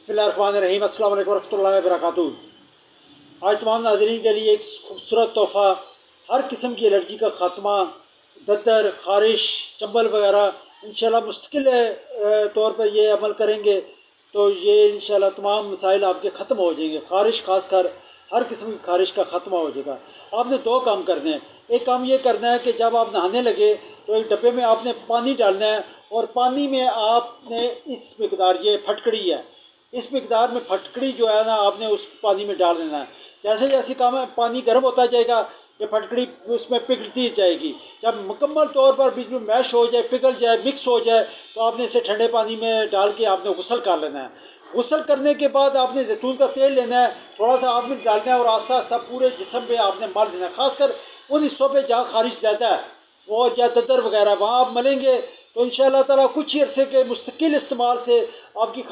बिस्मिल्लाहिर्रहमानिर्रहीम। अस्सलाम वालेकुम रहमतुल्लाहि व बरकातुहू। आज तमाम नाज़रीन के लिए एक खूबसूरत तोहफ़ा, हर किस्म की एलर्जी का ख़ात्मा, दद्दर, ख़ारिश, चंबल वगैरह इंशाल्लाह मुस्तकिल तौर पर ये अमल करेंगे तो ये इंशाल्लाह तमाम मसाइल आपके ख़त्म हो जाएंगे। ख़ारिश खासकर हर किस्म की ख़ारिश का ख़त्मा हो जाएगा। आपने दो काम करने हैं। एक काम ये करना है कि जब आप नहाने लगे तो एक डब्बे में आपने पानी डालना है और पानी में आपने इस मिकदार, ये फटकड़ी है, इस मिकदार में फटकड़ी जो है ना आपने उस पानी में डाल देना है। जैसे जैसे काम पानी गर्म होता जाएगा ये फटकड़ी उसमें पिघलती जाएगी। जब मुकम्मल तौर पर बीच में मैश हो जाए, पिघल जाए, मिक्स हो जाए तो आपने इसे ठंडे पानी में डाल के आपने गुसल कर लेना है। गुसल करने के बाद आपने जैतून का तेल लेना है, थोड़ा सा हाथ में डालना है और आस्ता आस्ता पूरे जिस्म पे आपने मल देना है। खासकर उन हिस्सों पे जहाँ ख़ारिश ज़्यादा है और या दद्दर वगैरह वहाँ आप मलेंगे तो इंशाअल्लाह ताला कुछ ही अरसे के मुस्तकिल इस्तेमाल से आपकी